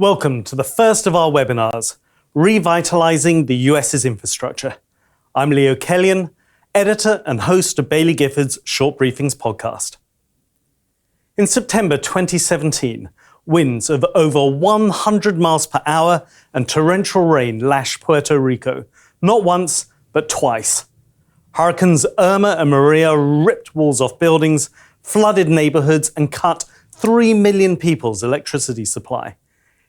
Welcome to the first of our webinars, Revitalizing the US's Infrastructure. I'm Leo Kellion, editor and host of Baillie Gifford's Short Briefings podcast. In September 2017, winds of over 100 miles per hour and torrential rain lashed Puerto Rico, not once, but twice. Hurricanes Irma and Maria ripped walls off buildings, flooded neighborhoods, and cut 3 million people's electricity supply.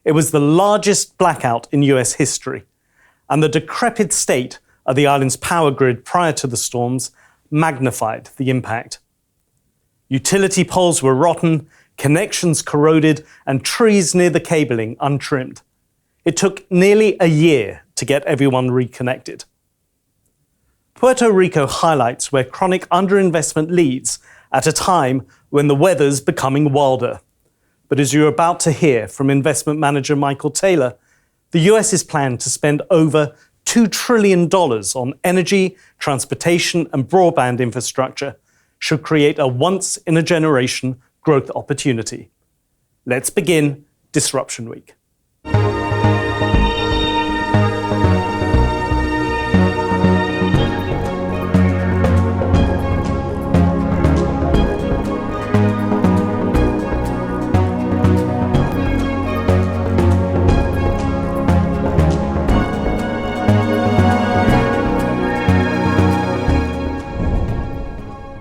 It was the largest blackout in US history, and the decrepit state of the island's power grid prior to the storms magnified the impact. Utility poles were rotten, connections corroded, and trees near the cabling untrimmed. It took nearly a year to get everyone reconnected. Puerto Rico highlights where chronic underinvestment leads at a time when the weather's becoming wilder. But as you're about to hear from investment manager Michael Taylor, the US's plan to spend over $2 trillion on energy, transportation, and broadband infrastructure should create a once-in-a-generation growth opportunity. Let's begin Disruption Week.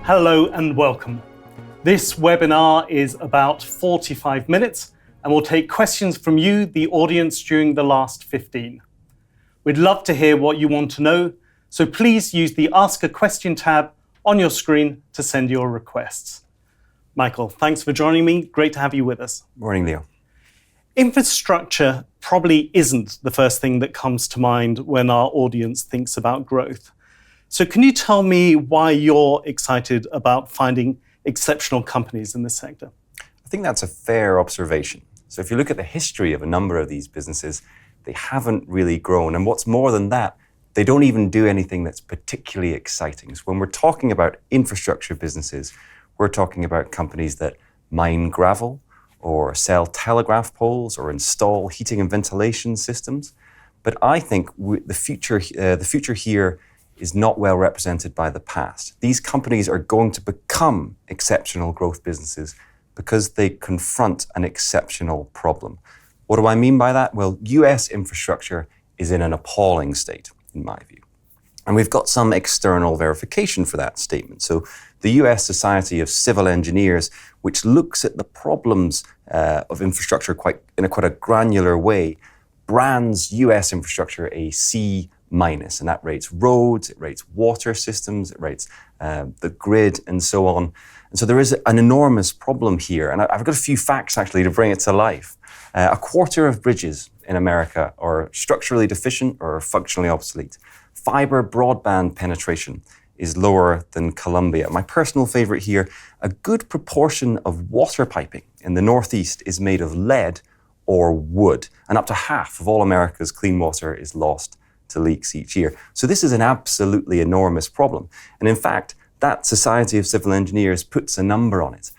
Hello and welcome. This webinar is about 45 minutes and will take questions from you, the audience, during the last 15. We'd love to hear what you want to know, so please use the Ask a Question tab on your screen to send your requests. Michael, thanks for joining me. Great to have you with us. Morning, Leo. Infrastructure probably isn't the first thing that comes to mind when our audience thinks about growth. So can you tell me why you're excited about finding exceptional companies in this sector? I think that's a fair observation. So if you look at the history of a number of these businesses, they haven't really grown. And what's more than that, they don't even do anything that's particularly exciting. So when we're talking about infrastructure businesses, we're talking about companies that mine gravel or sell telegraph poles or install heating and ventilation systems. But I think the future here is not well represented by the past. These companies are going to become exceptional growth businesses because they confront an exceptional problem. What do I mean by that? Well, US infrastructure is in an appalling state, in my view. And we've got some external verification for that statement. So the US Society of Civil Engineers, which looks at the problems of infrastructure in quite a granular way, brands US infrastructure a C-, and that rates roads, it rates water systems, it rates the grid, and so on. And so there is an enormous problem here. And I've got a few facts, actually, to bring it to life. A quarter of bridges in America are structurally deficient or functionally obsolete. Fiber broadband penetration is lower than Colombia. My personal favorite here, a good proportion of water piping in the Northeast is made of lead or wood. And up to half of all America's clean water is lost to leaks each year. So this is an absolutely enormous problem. And in fact, that Society of Civil Engineers puts a number on it.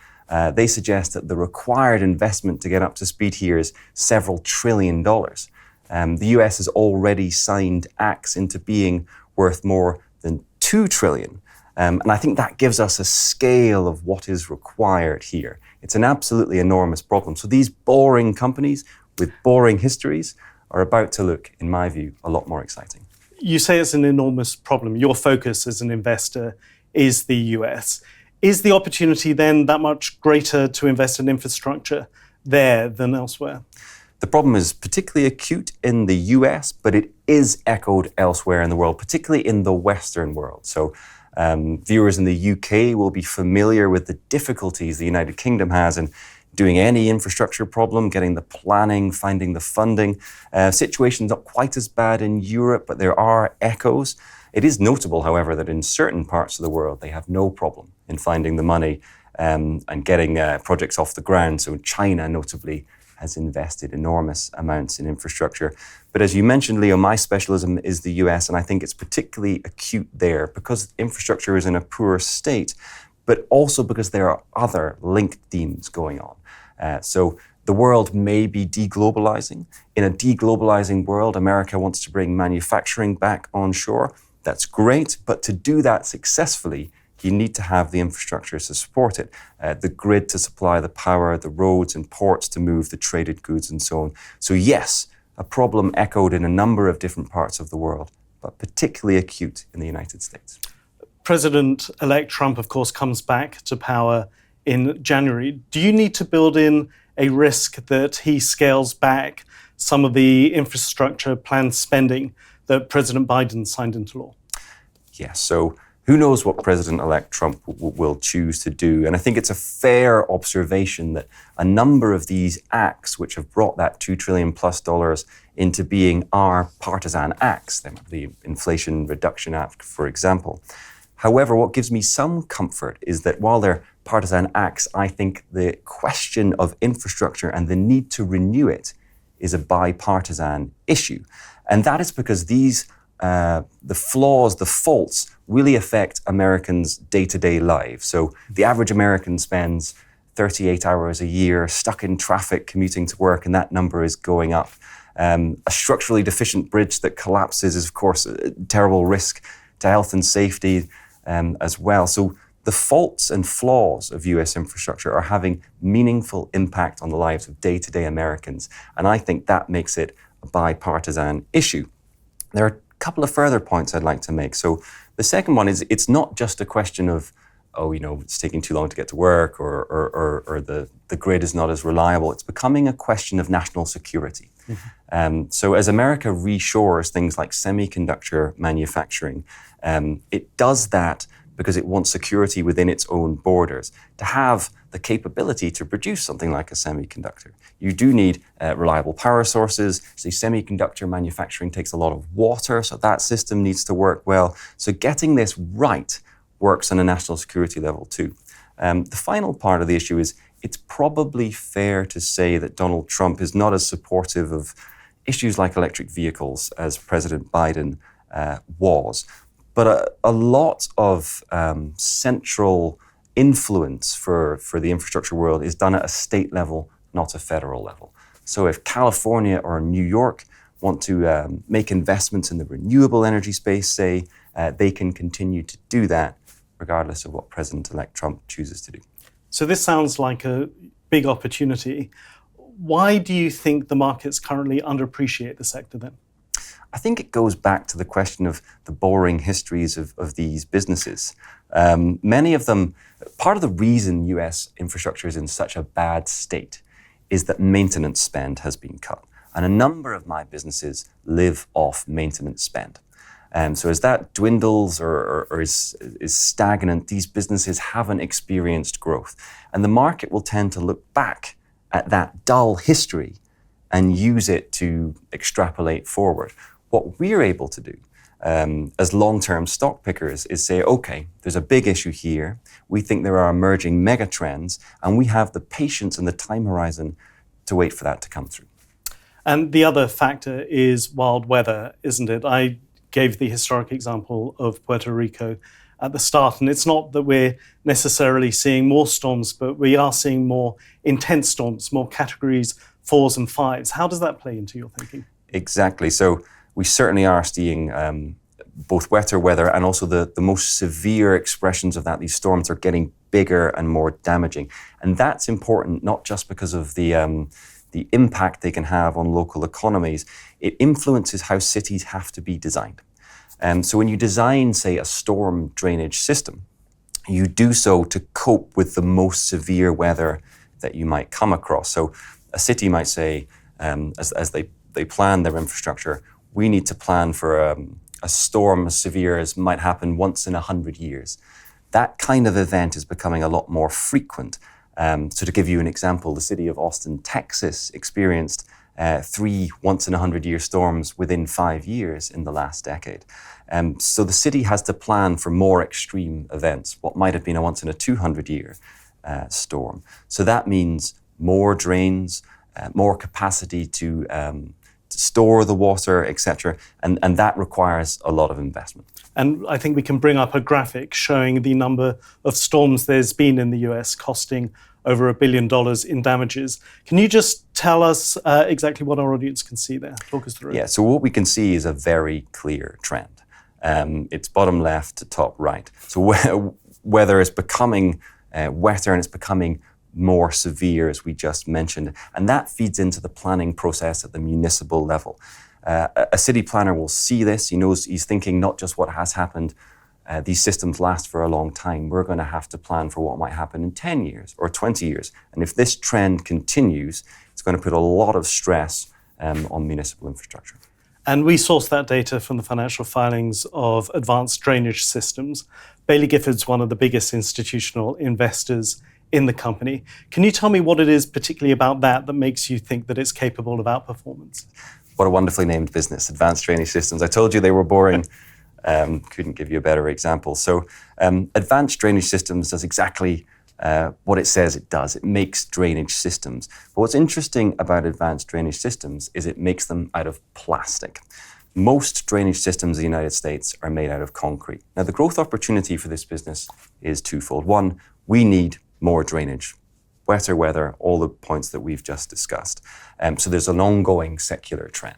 They suggest that the required investment to get up to speed here is several $1 trillion. The US has already signed acts into being worth more than $2 trillion. And I think that gives us a scale of what is required here. It's an absolutely enormous problem. So these boring companies with boring histories are about to look, in my view, a lot more exciting. You say it's an enormous problem. Your focus as an investor is the US. Is the opportunity then that much greater to invest in infrastructure there than elsewhere? The problem is particularly acute in the US, but it is echoed elsewhere in the world, particularly in the Western world. So viewers in the UK will be familiar with the difficulties the United Kingdom has in doing any infrastructure problem, getting the planning, finding the funding. Situation's not quite as bad in Europe, but there are echoes. It is notable, however, that in certain parts of the world, they have no problem in finding the money and getting projects off the ground. So China, notably, has invested enormous amounts in infrastructure. But as you mentioned, Leo, my specialism is the US, and I think it's particularly acute there because infrastructure is in a poor state, but also because there are other linked themes going on. So The world may be deglobalizing. In a deglobalizing world, America wants to bring manufacturing back onshore. That's great, but to do that successfully, you need to have the infrastructure to support it, the grid to supply the power, the roads and ports to move the traded goods and so on. So yes, a problem echoed in a number of different parts of the world, but particularly acute in the United States. President-elect Trump, of course, comes back to power in January. Do you need to build in a risk that he scales back some of the infrastructure planned spending that President Biden signed into law? Yes, so who knows what President-elect Trump will choose to do? And I think it's a fair observation that a number of these acts which have brought that $2 trillion plus into being are partisan acts, the Inflation Reduction Act, for example. However, what gives me some comfort is that while they're partisan acts, I think the question of infrastructure and the need to renew it is a bipartisan issue. And that is because these the flaws, the faults, really affect Americans' day-to-day lives. So the average American spends 38 hours a year stuck in traffic commuting to work, and that number is going up. A structurally deficient bridge that collapses is, of course, a terrible risk to health and safety as well. So the faults and flaws of US infrastructure are having meaningful impact on the lives of day-to-day Americans. And I think that makes it a bipartisan issue. There are a couple of further points I'd like to make. So the second one is it's not just a question of, it's taking too long to get to work or the grid is not as reliable. It's becoming a question of national security. Mm-hmm. So as America reshores things like semiconductor manufacturing, it does that because it wants security within its own borders. To have the capability to produce something like a semiconductor, you do need reliable power sources. So semiconductor manufacturing takes a lot of water, so that system needs to work well. So getting this right works on a national security level too. The final part of the issue is it's probably fair to say that Donald Trump is not as supportive of issues like electric vehicles as President Biden was. But a lot of central influence for the infrastructure world is done at a state level, not a federal level. So if California or New York want to make investments in the renewable energy space, say, they can continue to do that regardless of what President-elect Trump chooses to do. So this sounds like a big opportunity. Why do you think the markets currently underappreciate the sector then? I think it goes back to the question of the boring histories of these businesses. Many of them, part of the reason US infrastructure is in such a bad state is that maintenance spend has been cut. And a number of my businesses live off maintenance spend. So as that dwindles or is stagnant, these businesses haven't experienced growth. And the market will tend to look back at that dull history and use it to extrapolate forward. What we're able to do as long-term stock pickers is say, okay, there's a big issue here. We think there are emerging mega trends, and we have the patience and the time horizon to wait for that to come through. And the other factor is wild weather, isn't it? I gave the historic example of Puerto Rico at the start, and it's not that we're necessarily seeing more storms, but we are seeing more intense storms, more categories 4s and 5s. How does that play into your thinking? Exactly. So we certainly are seeing both wetter weather and also the most severe expressions of that. These storms are getting bigger and more damaging. And that's important not just because of the impact they can have on local economies. It influences how cities have to be designed. So when you design, say, a storm drainage system, you do so to cope with the most severe weather that you might come across. So a city might say, as they plan their infrastructure, we need to plan for a storm as severe as might happen once in 100 years. That kind of event is becoming a lot more frequent. So to give you an example, the city of Austin, Texas experienced 3 once in 100-year storms within 5 years in the last decade. So the city has to plan for more extreme events, what might have been a once in a 200-year storm. So that means more drains, more capacity to store the water, etc. And that requires a lot of investment. And I think we can bring up a graphic showing the number of storms there's been in the US costing over $1 billion in damages. Can you just tell us exactly what our audience can see there? Talk us through it. Yeah, so what we can see is a very clear trend. It's bottom left to top right. So whether it's becoming wetter and it's becoming more severe, as we just mentioned, and that feeds into the planning process at the municipal level. A city planner will see this. He knows, he's thinking not just what has happened. These systems last for a long time. We're going to have to plan for what might happen in 10 years or 20 years. And if this trend continues, it's going to put a lot of stress on municipal infrastructure. And we sourced that data from the financial filings of Advanced Drainage Systems. Baillie Gifford's one of the biggest institutional investors in the company. Can you tell me what it is particularly about that makes you think that it's capable of outperformance? What a wonderfully named business, Advanced Drainage Systems. I told you they were boring. Couldn't give you a better example. So Advanced Drainage Systems does exactly what it says it does. It makes drainage systems. But what's interesting about Advanced Drainage Systems is it makes them out of plastic. Most drainage systems in the United States are made out of concrete. Now, the growth opportunity for this business is twofold. One, we need more drainage. Wetter weather, all the points that we've just discussed. So there's an ongoing secular trend.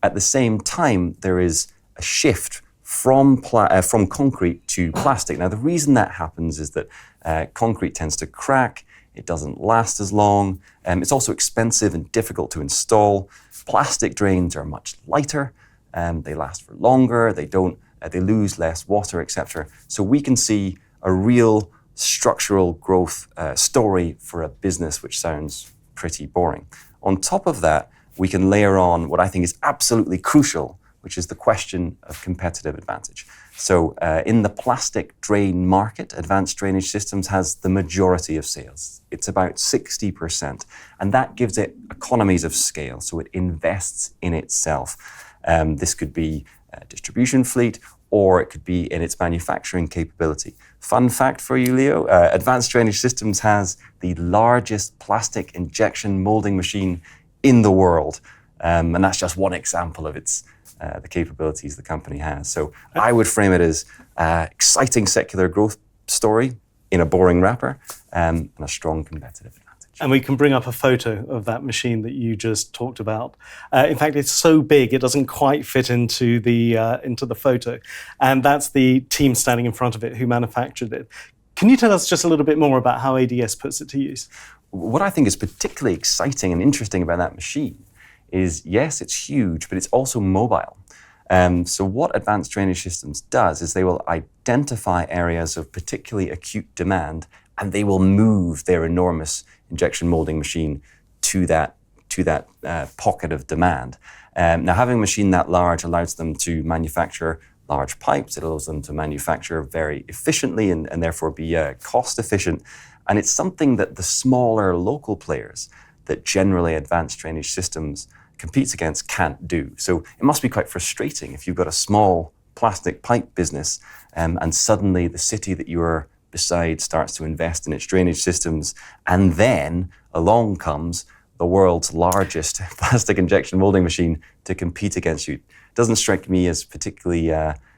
At the same time, there is a shift from concrete to plastic. Now, the reason that happens is that concrete tends to crack, it doesn't last as long, it's also expensive and difficult to install. Plastic drains are much lighter, they last for longer, they lose less water, etc. So we can see a real structural growth story for a business which sounds pretty boring. On top of that, we can layer on what I think is absolutely crucial, which is the question of competitive advantage. So in the plastic drain market, Advanced Drainage Systems has the majority of sales. It's about 60%, and that gives it economies of scale, so it invests in itself. This could be a distribution fleet, or it could be in its manufacturing capability. Fun fact for you, Leo, Advanced Drainage Systems has the largest plastic injection molding machine in the world, and that's just one example of the capabilities the company has. So I would frame it as exciting secular growth story in a boring wrapper and a strong competitive advantage. And we can bring up a photo of that machine that you just talked about. In fact, it's so big it doesn't quite fit into the photo, and that's the team standing in front of it who manufactured it. Can you tell us just a little bit more about how ADS puts it to use? What I think is particularly exciting and interesting about that machine is, yes, it's huge, but it's also mobile. So what Advanced Drainage Systems does is they will identify areas of particularly acute demand, and they will move their enormous injection molding machine to that pocket of demand. Now, having a machine that large allows them to manufacture large pipes. It allows them to manufacture very efficiently and therefore be cost efficient. And it's something that the smaller local players that generally Advanced Drainage Systems competes against can't do. So it must be quite frustrating if you've got a small plastic pipe business and suddenly the city that you're beside starts to invest in its drainage systems, and then along comes the world's largest plastic injection molding machine to compete against you. It doesn't strike me as particularly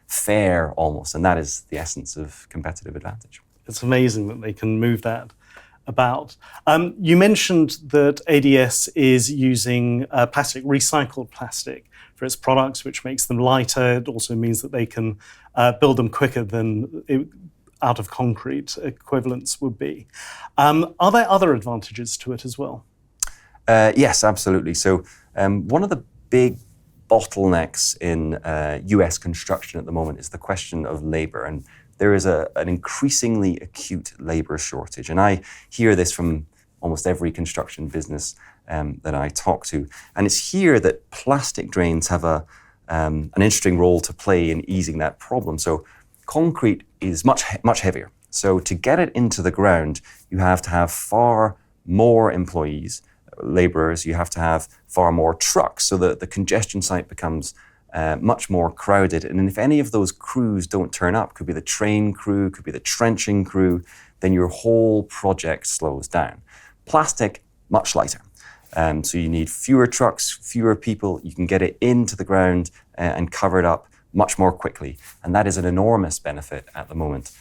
fair almost, and that is the essence of competitive advantage. It's amazing that they can move that about. You mentioned that ADS is using recycled plastic for its products, which makes them lighter. It also means that they can build them quicker than out of concrete equivalents would be. Are there other advantages to it as well? Yes, absolutely. So one of the big bottlenecks in US construction at the moment is the question of labor. And there is an increasingly acute labor shortage. And I hear this from almost every construction business that I talk to. And it's here that plastic drains have an interesting role to play in easing that problem. So concrete is much heavier. So to get it into the ground, you have to have far more employees, laborers, you have to have far more trucks, so that the congestion site becomes much more crowded. And if any of those crews don't turn up, could be the train crew, could be the trenching crew, then your whole project slows down. Plastic, much lighter. So you need fewer trucks, fewer people, you can get it into the ground and cover it up much more quickly. And that is an enormous benefit at the moment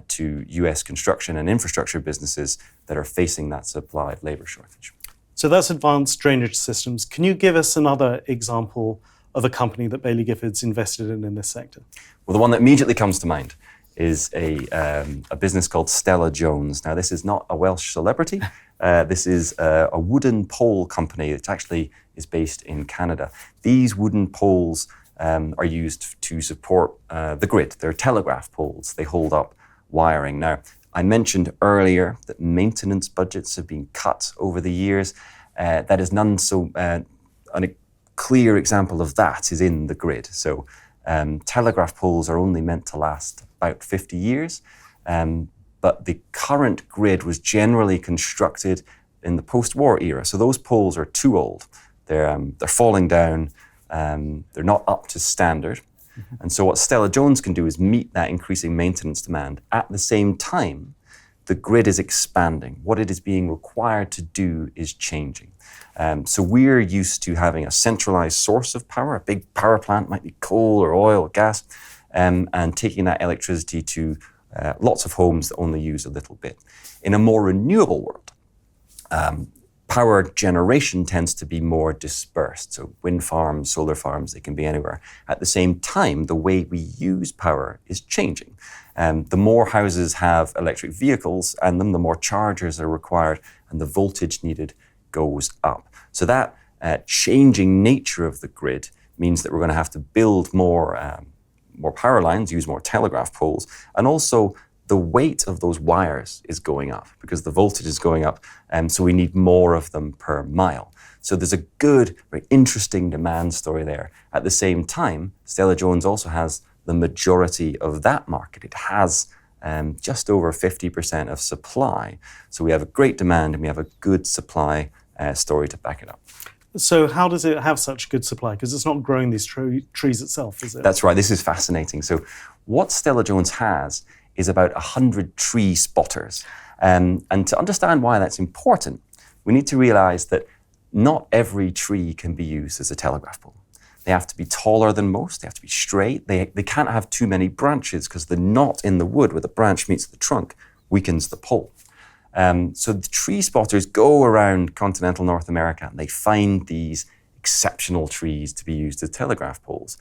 to US construction and infrastructure businesses that are facing that supply of labor shortage. So that's advanced drainage systems. Can you give us another example of a company that Baillie Gifford's invested in this sector? Well, the one that immediately comes to mind is a business called Stella-Jones. Now, this is not a Welsh celebrity. This is a wooden pole company that actually is based in Canada. These wooden poles are used to support the grid. They're telegraph poles. They hold up wiring. Now, I mentioned earlier that maintenance budgets have been cut over the years. That is none so... a clear example of that is in the grid. So telegraph poles are only meant to last about 50 years. But the current grid was generally constructed in the post-war era. So those poles are too old. They're falling down. They're not up to standard. Mm-hmm. And so what Stella-Jones can do is meet that increasing maintenance demand. At the same time, the grid is expanding. What it is being required to do is changing. So we're used to having a centralized source of power. A big power plant might be coal or oil or gas, and taking that electricity to lots of homes that only use a little bit. In a more renewable world, power generation tends to be more dispersed. So wind farms, solar farms, they can be anywhere. At the same time, the way we use power is changing. The more houses have electric vehicles and the more chargers are required and the voltage needed goes up. So that changing nature of the grid means that we're going to have to build more power lines, use more telegraph poles, and also the weight of those wires is going up because the voltage is going up, so we need more of them per mile. So there's a good, very interesting demand story there. At the same time, Stella-Jones also has the majority of that market. It has just over 50% of supply. So we have a great demand and we have a good supply story to back it up. So how does it have such good supply? Because it's not growing these trees itself, is it? That's right. This is fascinating. So what Stella-Jones has is about 100 tree spotters. And to understand why that's important, we need to realize that not every tree can be used as a telegraph pole. They have to be taller than most. They have to be straight. They can't have too many branches because the knot in the wood where the branch meets the trunk weakens the pole. So the tree spotters go around continental North America and they find these exceptional trees to be used as telegraph poles.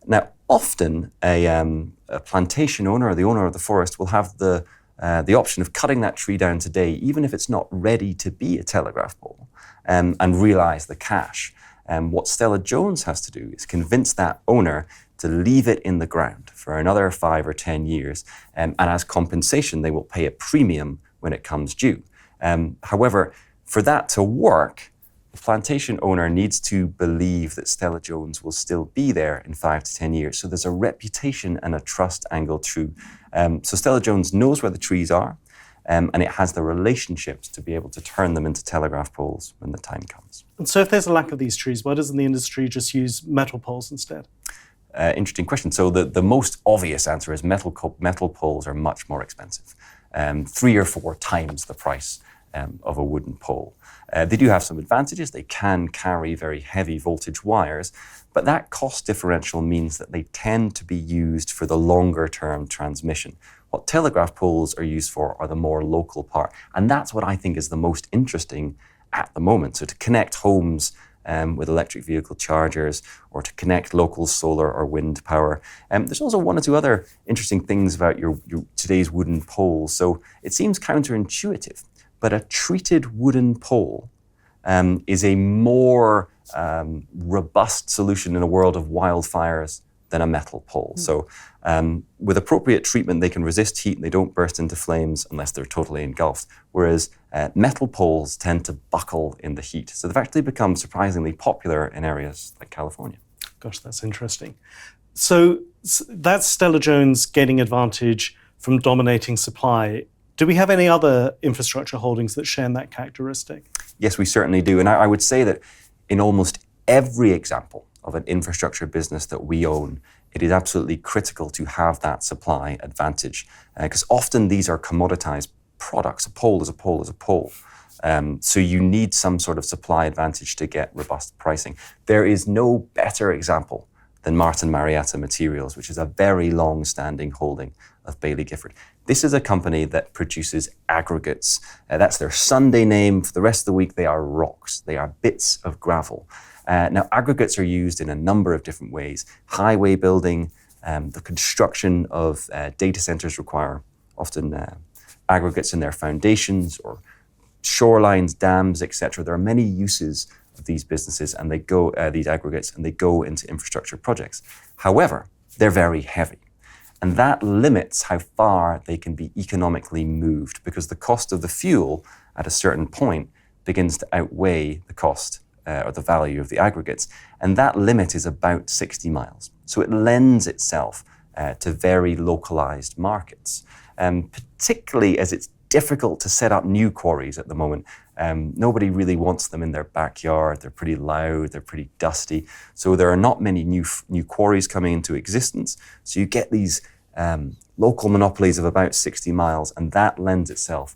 Now, often a plantation owner or the owner of the forest will have the option of cutting that tree down today, even if it's not ready to be a telegraph pole, and realize the cash. What Stella-Jones has to do is convince that owner to leave it in the ground for another 5 or 10 years, and as compensation, they will pay a premium when it comes due. However, for that to work, the plantation owner needs to believe that Stella-Jones will still be there in 5 to 10 years. So there's a reputation and a trust angle too. So Stella-Jones knows where the trees are, and it has the relationships to be able to turn them into telegraph poles when the time comes. And so if there's a lack of these trees, why doesn't the industry just use metal poles instead? Interesting question. So the most obvious answer is metal poles are much more expensive. 3 or 4 times the price of a wooden pole. They do have some advantages. They can carry very heavy voltage wires, but that cost differential means that they tend to be used for the longer term transmission. What telegraph poles are used for are the more local part, and that's what I think is the most interesting at the moment. So to connect homes with electric vehicle chargers or to connect local solar or wind power. There's also 1 or 2 other interesting things about your today's wooden poles. So it seems counterintuitive, but a treated wooden pole is a more robust solution in a world of wildfires than a metal pole. So with appropriate treatment, they can resist heat and they don't burst into flames unless they're totally engulfed, whereas metal poles tend to buckle in the heat. So they've actually become surprisingly popular in areas like California. Gosh, that's interesting. So that's Stella-Jones gaining advantage from dominating supply. Do we have any other infrastructure holdings that share in that characteristic? Yes, we certainly do. And I would say that in almost every example of an infrastructure business that we own, it is absolutely critical to have that supply advantage because often these are commoditized products. A pole is a pole is a pole. So you need some sort of supply advantage to get robust pricing. There is no better example than Martin Marietta Materials, which is a very long-standing holding of Baillie Gifford. This is a company that produces aggregates. That's their Sunday name. For the rest of the week, they are rocks. They are bits of gravel. Now, aggregates are used in a number of different ways. Highway building, the construction of data centers require often aggregates in their foundations, or shorelines, dams, etc. There are many uses of these businesses and these aggregates, and they go into infrastructure projects. However, they're very heavy. And that limits how far they can be economically moved, because the cost of the fuel at a certain point begins to outweigh the cost or the value of the aggregates. And that limit is about 60 miles. So it lends itself to very localized markets, particularly as it's difficult to set up new quarries at the moment. Nobody really wants them in their backyard. They're pretty loud, they're pretty dusty. So there are not many new quarries coming into existence. So you get these local monopolies of about 60 miles, and that lends itself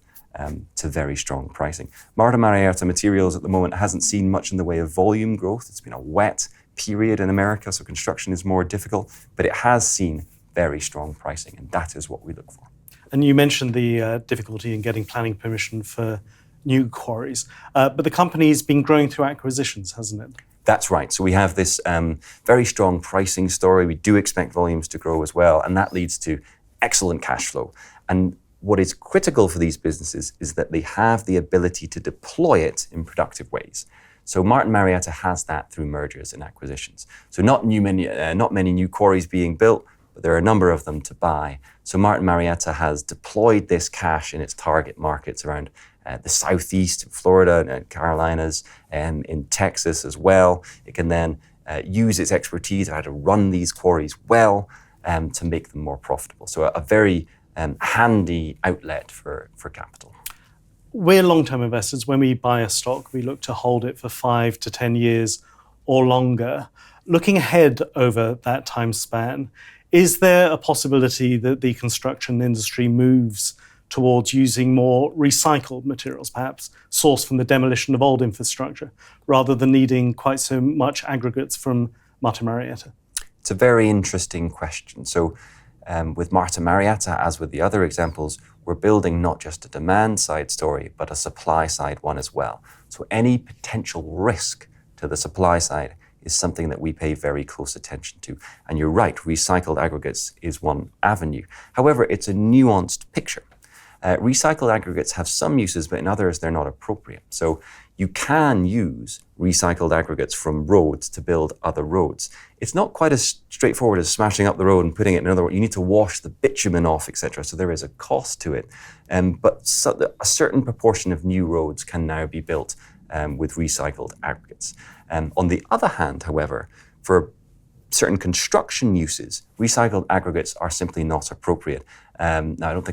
to very strong pricing. Martin Marietta Materials at the moment hasn't seen much in the way of volume growth. It's been a wet period in America, so construction is more difficult, but it has seen very strong pricing, and that is what we look for. And you mentioned the difficulty in getting planning permission for new quarries, but the company's been growing through acquisitions, hasn't it? That's right. So we have this very strong pricing story. We do expect volumes to grow as well, and that leads to excellent cash flow. And what is critical for these businesses is that they have the ability to deploy it in productive ways. So Martin Marietta has that through mergers and acquisitions. So not many new quarries being built, but there are a number of them to buy. So Martin Marietta has deployed this cash in its target markets around the Southeast, Florida, and Carolinas, and in Texas as well. It can then use its expertise of how to run these quarries well to make them more profitable. So a very handy outlet for capital. We're long-term investors. When we buy a stock, we look to hold it for 5 to 10 years or longer. Looking ahead over that time span, is there a possibility that the construction industry moves towards using more recycled materials, perhaps sourced from the demolition of old infrastructure, rather than needing quite so much aggregates from Martin Marietta? It's a very interesting question. So with Martin Marietta, as with the other examples, we're building not just a demand side story, but a supply side one as well. So any potential risk to the supply side is something that we pay very close attention to. And you're right, recycled aggregates is one avenue. However, it's a nuanced picture. Recycled aggregates have some uses, but in others they're not appropriate. So you can use recycled aggregates from roads to build other roads. It's not quite as straightforward as smashing up the road and putting it in another road. You need to wash the bitumen off, etc. So there is a cost to it. But a certain proportion of new roads can now be built with recycled aggregates. On the other hand, however, for certain construction uses, recycled aggregates are simply not appropriate. Now, I don't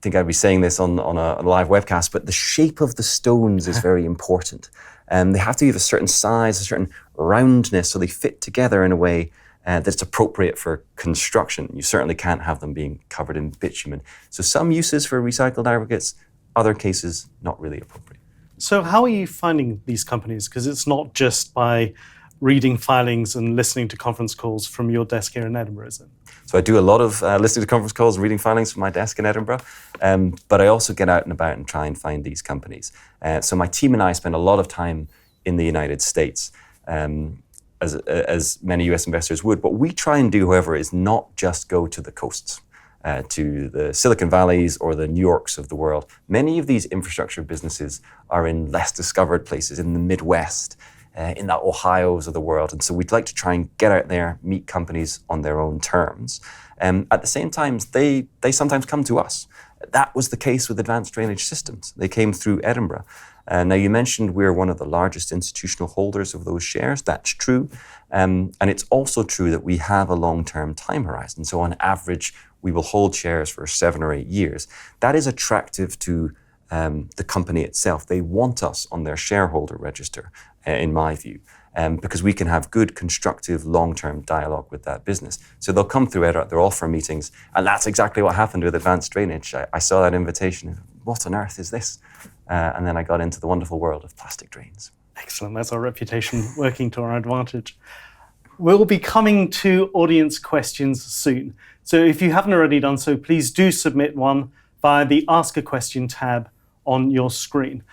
think I'd be saying this on a live webcast, but the shape of the stones is very important. They have to be of a certain size, a certain roundness, so they fit together in a way that's appropriate for construction. You certainly can't have them being covered in bitumen. So some uses for recycled aggregates, other cases not really appropriate. So how are you finding these companies? Because it's not just by reading filings and listening to conference calls from your desk here in Edinburgh, is it? So I do a lot of listening to conference calls, reading filings from my desk in Edinburgh, but I also get out and about and try and find these companies. So my team and I spend a lot of time in the United States, as many US investors would. What we try and do, however, is not just go to the coasts, to the Silicon Valleys or the New Yorks of the world. Many of these infrastructure businesses are in less discovered places, in the Midwest, in the Ohios of the world. And so we'd like to try and get out there, meet companies on their own terms. At the same time, they sometimes come to us. That was the case with Advanced Drainage Systems. They came through Edinburgh. Now, you mentioned we're one of the largest institutional holders of those shares. That's true. And it's also true that we have a long-term time horizon. So on average, we will hold shares for 7 or 8 years. That is attractive to the company itself. They want us on their shareholder register, in my view, because we can have good, constructive, long-term dialogue with that business. So they'll come through Edinburgh, they'll offer meetings, and that's exactly what happened with Advanced Drainage. I saw that invitation. What on earth is this? And then I got into the wonderful world of plastic drains. Excellent. That's our reputation working to our advantage. We'll be coming to audience questions soon. So if you haven't already done so, please do submit one via the Ask a Question tab on your screen.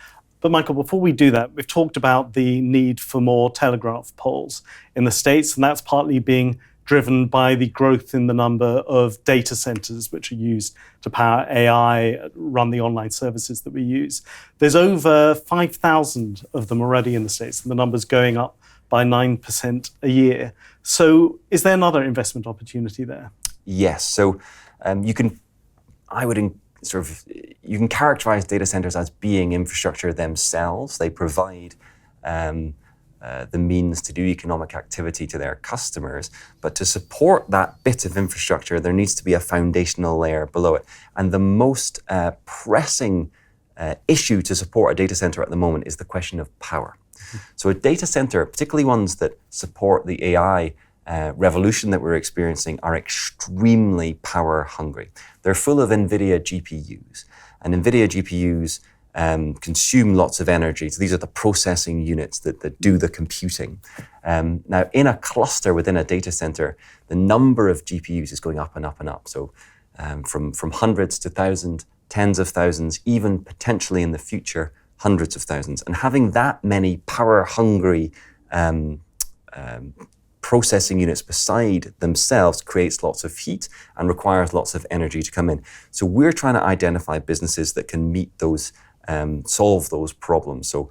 But Michael, before we do that, we've talked about the need for more telegraph poles in the States, and that's partly being driven by the growth in the number of data centers which are used to power AI, run the online services that we use. There's over 5,000 of them already in the States, and the number's going up by 9% a year. So is there another investment opportunity there? Yes. So you can characterize data centers as being infrastructure themselves. They provide the means to do economic activity to their customers. But to support that bit of infrastructure, there needs to be a foundational layer below it. And the most pressing issue to support a data center at the moment is the question of power. So a data center, particularly ones that support the AI revolution that we're experiencing, are extremely power hungry. They're full of NVIDIA GPUs. And NVIDIA GPUs consume lots of energy. So these are the processing units that do the computing. Now, in a cluster within a data center, the number of GPUs is going up and up and up. So from hundreds to thousands, tens of thousands, even potentially in the future, hundreds of thousands. And having that many power-hungry processing units beside themselves creates lots of heat and requires lots of energy to come in. So we're trying to identify businesses that can meet those, solve those problems. So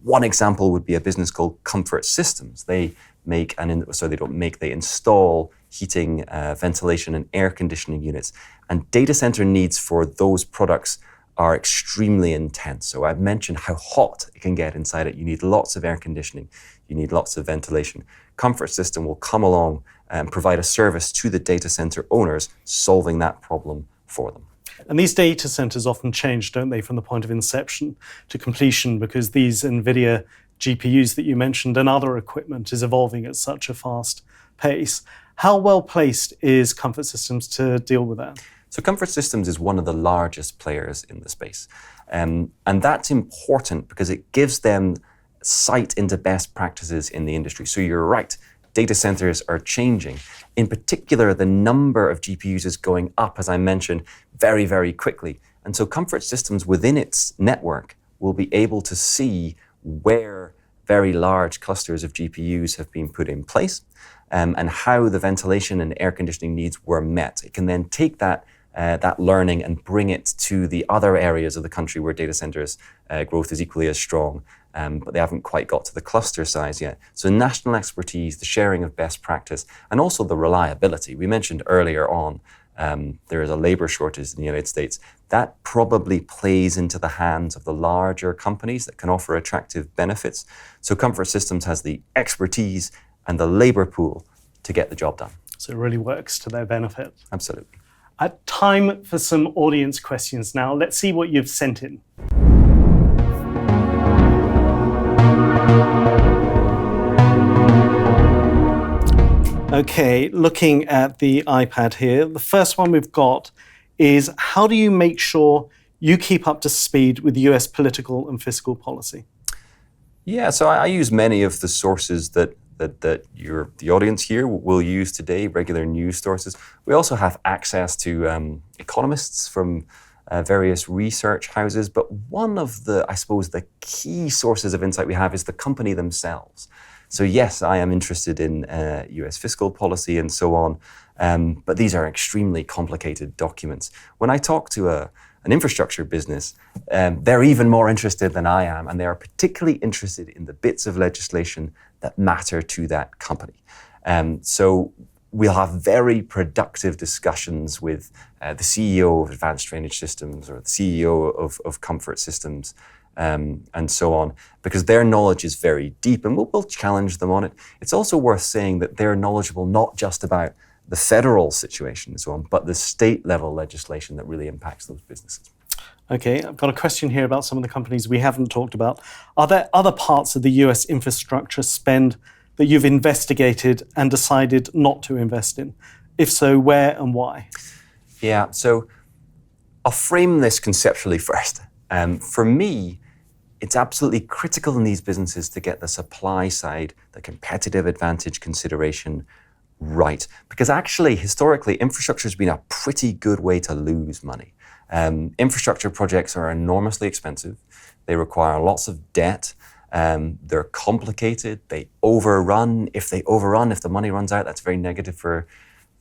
one example would be a business called Comfort Systems. They make, they install heating, ventilation, and air conditioning units. And data center needs for those products are extremely intense. So I've mentioned how hot it can get inside it. You need lots of air conditioning. You need lots of ventilation. Comfort System will come along and provide a service to the data center owners, solving that problem for them. And these data centers often change, don't they, from the point of inception to completion, because these NVIDIA GPUs that you mentioned and other equipment is evolving at such a fast pace. How well placed is Comfort Systems to deal with that? So Comfort Systems is one of the largest players in the space. And that's important because it gives them sight into best practices in the industry. So you're right, data centers are changing. In particular, the number of GPUs is going up, as I mentioned, very, very quickly. And so Comfort Systems within its network will be able to see where very large clusters of GPUs have been put in place and how the ventilation and air conditioning needs were met. It can then take that learning and bring it to the other areas of the country where data centers growth is equally as strong, but they haven't quite got to the cluster size yet. So national expertise, the sharing of best practice, and also the reliability. We mentioned earlier on, there is a labor shortage in the United States. That probably plays into the hands of the larger companies that can offer attractive benefits. So Comfort Systems has the expertise and the labor pool to get the job done. So it really works to their benefit. Absolutely. Time for some audience questions now. Let's see what you've sent in. Okay, looking at the iPad here, the first one we've got is, how do you make sure you keep up to speed with US political and fiscal policy? Yeah, so I use many of the sources that the audience here will use today, regular news sources. We also have access to economists from various research houses, but one of the key sources of insight we have is the company themselves. So yes, I am interested in US fiscal policy and so on, but these are extremely complicated documents. When I talk to an infrastructure business, they're even more interested than I am, and they are particularly interested in the bits of legislation that matter to that company. So we'll have very productive discussions with the CEO of Advanced Drainage Systems or the CEO of Comfort Systems and so on, because their knowledge is very deep, and we'll challenge them on it. It's also worth saying that they're knowledgeable not just about the federal situation and so on, but the state level legislation that really impacts those businesses. Okay, I've got a question here about some of the companies we haven't talked about. Are there other parts of the US infrastructure spend that you've investigated and decided not to invest in? If so, where and why? Yeah, so I'll frame this conceptually first. For me, it's absolutely critical in these businesses to get the supply side, the competitive advantage consideration right. Because actually, historically, infrastructure has been a pretty good way to lose money. Infrastructure projects are enormously expensive. They require lots of debt. They're complicated. They overrun. If the money runs out, that's very negative for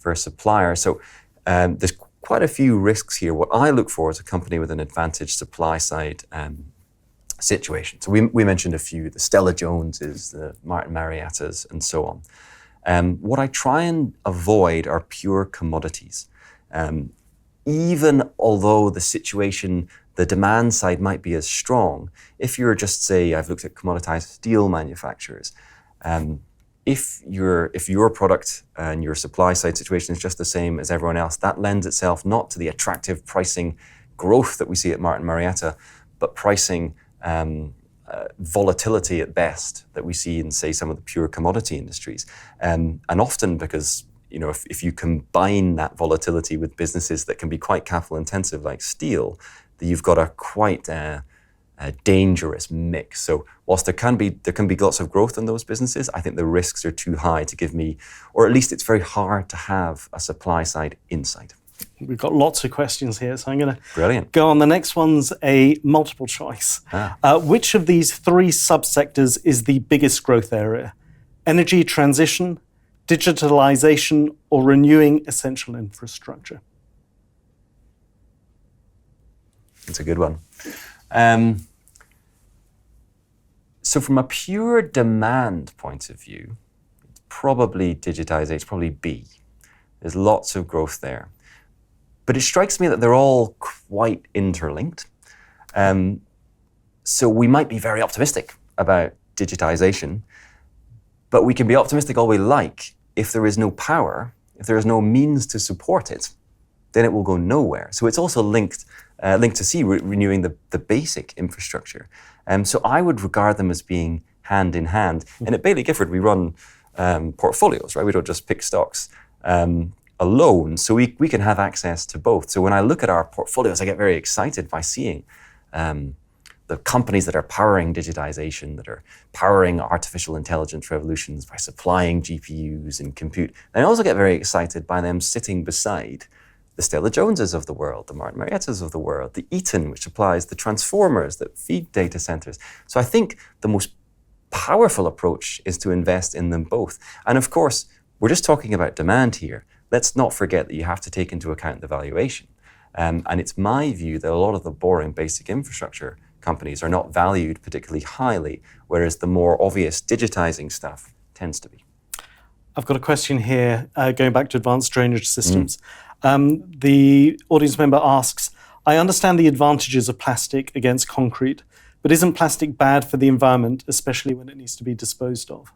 a supplier. So there's quite a few risks here. What I look for is a company with an advantaged supply side situation. So we mentioned a few, the Stella-Joneses, the Martin Marietta's, and so on. What I try and avoid are pure commodities. Even although the situation, the demand side might be as strong, if you're just, say, I've looked at commoditized steel manufacturers, if your product and your supply side situation is just the same as everyone else, that lends itself not to the attractive pricing growth that we see at Martin Marietta, but pricing volatility at best that we see in, say, some of the pure commodity industries. And often because, if you combine that volatility with businesses that can be quite capital intensive like steel, you've got a quite a dangerous mix. So whilst there can be lots of growth in those businesses, I think the risks are too high to give me, or at least it's very hard to have a supply side insight. We've got lots of questions here, so I'm going to go on. The next one's a multiple choice. Which of these three subsectors is the biggest growth area? Energy transition, digitalization, or renewing essential infrastructure? It's a good one. So from a pure demand point of view, it's probably digitization, probably B. There's lots of growth there. But it strikes me that they're all quite interlinked. So we might be very optimistic about digitization, but we can be optimistic all we like. If there is no power, if there is no means to support it, then it will go nowhere. So it's also linked to C, renewing the basic infrastructure. So I would regard them as being hand in hand. And at Baillie Gifford, we run portfolios, right? We don't just pick stocks alone, so we can have access to both. So when I look at our portfolios, I get very excited by seeing the companies that are powering digitization, that are powering artificial intelligence revolutions by supplying GPUs and compute. And I also get very excited by them sitting beside the Stella-Joneses of the world, the Martin Mariettas of the world, the Eaton, which supplies the transformers that feed data centers. So I think the most powerful approach is to invest in them both. And of course, we're just talking about demand here. Let's not forget that you have to take into account the valuation. And it's my view that a lot of the boring basic infrastructure companies are not valued particularly highly, whereas the more obvious digitizing stuff tends to be. I've got a question here going back to advanced drainage systems. The audience member asks, I understand the advantages of plastic against concrete, but isn't plastic bad for the environment, especially when it needs to be disposed of?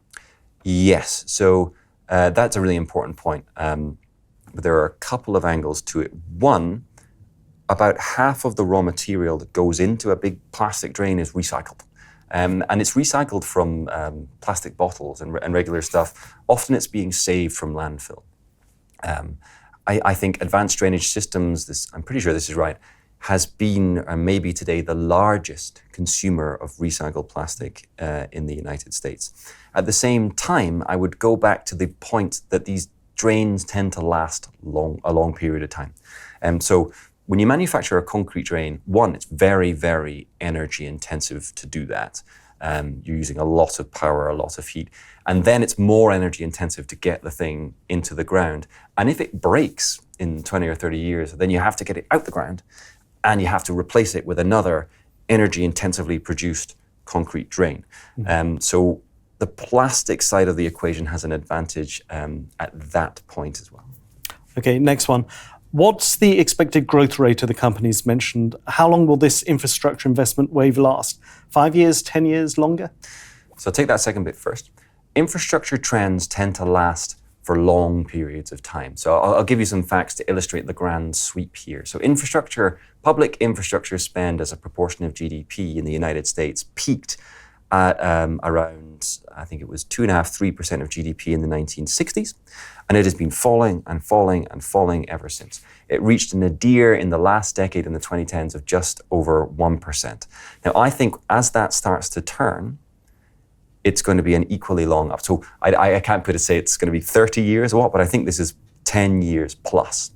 Yes, so that's a really important point. There are a couple of angles to it. One, about half of the raw material that goes into a big plastic drain is recycled. And it's recycled from plastic bottles and regular stuff. Often it's being saved from landfill. I think advanced drainage systems, I'm pretty sure this is right, has been maybe today the largest consumer of recycled plastic in the United States. At the same time, I would go back to the point that these drains tend to last a long period of time. So when you manufacture a concrete drain, one, it's very, very energy intensive to do that. You're using a lot of power, a lot of heat. And then it's more energy intensive to get the thing into the ground. And if it breaks in 20 or 30 years, then you have to get it out the ground and you have to replace it with another energy intensively produced concrete drain. So the plastic side of the equation has an advantage at that point as well. Okay, next one. What's the expected growth rate of the companies mentioned? How long will this infrastructure investment wave last? 5 years, 10 years, longer? So I'll take that second bit first. Infrastructure trends tend to last for long periods of time. So I'll give you some facts to illustrate the grand sweep here. So public infrastructure spend as a proportion of GDP in the United States peaked at around, I think it was 2.5–3% of GDP in the 1960s. And it has been falling and falling and falling ever since. It reached a nadir in the last decade in the 2010s of just over 1%. Now, I think as that starts to turn, it's going to be an equally long up. So I can't say it's going to be 30 years or what, but I think this is 10 years plus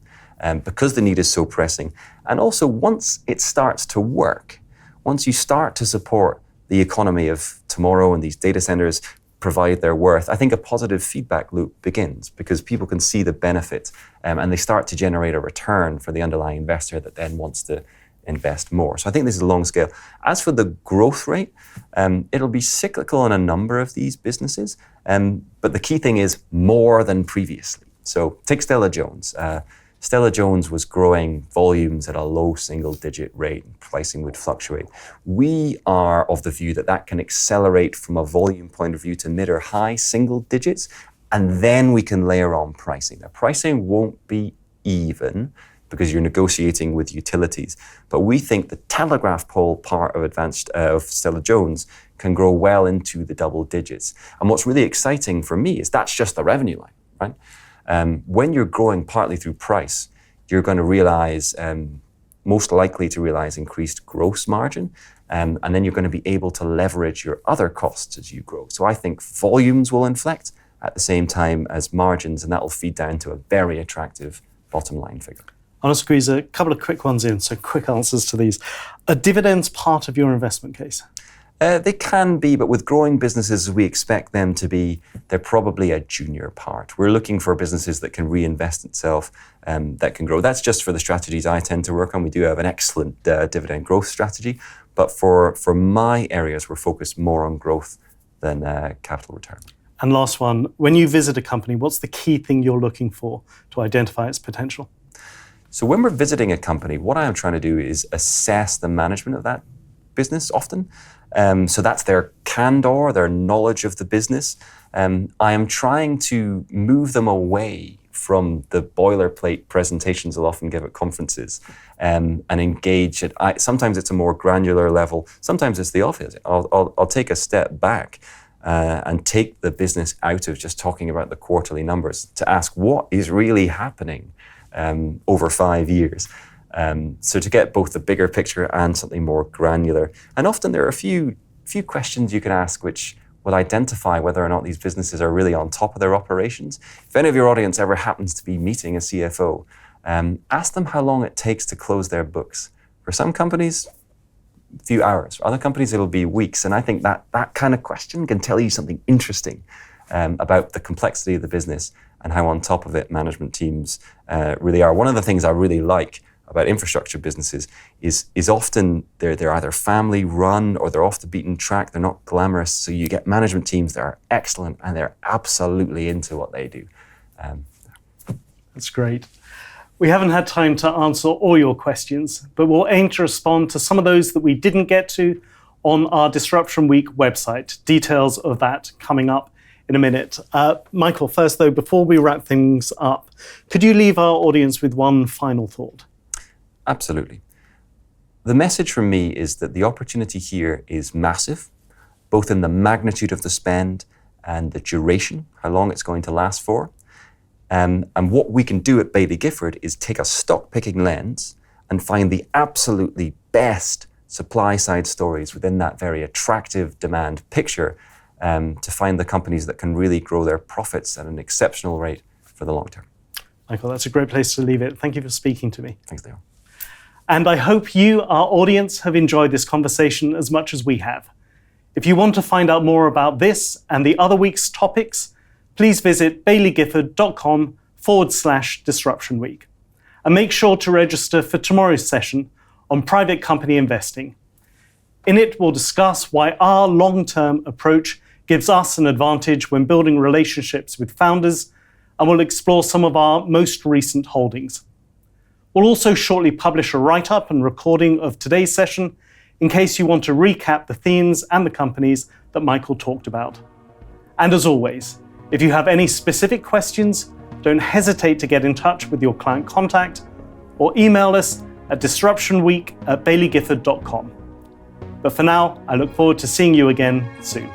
because the need is so pressing. And also once it starts to work, once you start to support the economy of tomorrow and these data centers provide their worth, I think a positive feedback loop begins because people can see the benefit and they start to generate a return for the underlying investor that then wants to invest more. So I think this is a long scale. As for the growth rate, it'll be cyclical in a number of these businesses, but the key thing is more than previously. So take Stella-Jones. Stella-Jones was growing volumes at a low single-digit rate. Pricing would fluctuate. We are of the view that that can accelerate from a volume point of view to mid or high single digits, and then we can layer on pricing. Now, pricing won't be even because you're negotiating with utilities, but we think the telegraph pole part of Stella-Jones can grow well into the double digits. And what's really exciting for me is that's just the revenue line, right? When you're growing partly through price, you're going to realize, most likely to realize increased gross margin, and then you're going to be able to leverage your other costs as you grow. So I think volumes will inflect at the same time as margins, and that will feed down to a very attractive bottom line figure. I want to squeeze a couple of quick ones in, so quick answers to these. Are dividends part of your investment case? They can be, but with growing businesses, we expect them to be, they're probably a junior part. We're looking for businesses that can reinvest itself, that can grow. That's just for the strategies I tend to work on. We do have an excellent dividend growth strategy, but for my areas, we're focused more on growth than capital return. And last one, when you visit a company, what's the key thing you're looking for to identify its potential? So when we're visiting a company, what I am trying to do is assess the management of that business often. So that's their candor, their knowledge of the business. I am trying to move them away from the boilerplate presentations they'll often give at conferences and engage at, sometimes it's a more granular level, sometimes it's the obvious. I'll take a step back and take the business out of just talking about the quarterly numbers to ask what is really happening over 5 years. So to get both the bigger picture and something more granular. And often there are a few questions you can ask which will identify whether or not these businesses are really on top of their operations. If any of your audience ever happens to be meeting a CFO, ask them how long it takes to close their books. For some companies, a few hours. For other companies, it'll be weeks. And I think that kind of question can tell you something interesting about the complexity of the business and how on top of it management teams really are. One of the things I really like about infrastructure businesses is often they're either family run or they're off the beaten track. They're not glamorous. So you get management teams that are excellent and they're absolutely into what they do. That's great. We haven't had time to answer all your questions, but we'll aim to respond to some of those that we didn't get to on our Disruption Week website. Details of that coming up in a minute. Michael, first though, before we wrap things up, could you leave our audience with one final thought? Absolutely. The message from me is that the opportunity here is massive, both in the magnitude of the spend and the duration, how long it's going to last for. And what we can do at Baillie Gifford is take a stock-picking lens and find the absolutely best supply-side stories within that very attractive demand picture to find the companies that can really grow their profits at an exceptional rate for the long term. Michael, that's a great place to leave it. Thank you for speaking to me. Thanks, Leo. And I hope you, our audience, have enjoyed this conversation as much as we have. If you want to find out more about this and the other week's topics, please visit bailliegifford.com/Disruption Week. And make sure to register for tomorrow's session on private company investing. In it, we'll discuss why our long-term approach gives us an advantage when building relationships with founders, and we'll explore some of our most recent holdings. We'll also shortly publish a write-up and recording of today's session in case you want to recap the themes and the companies that Michael talked about. And as always, if you have any specific questions, don't hesitate to get in touch with your client contact or email us at disruptionweek@bailliegifford.com. But for now, I look forward to seeing you again soon.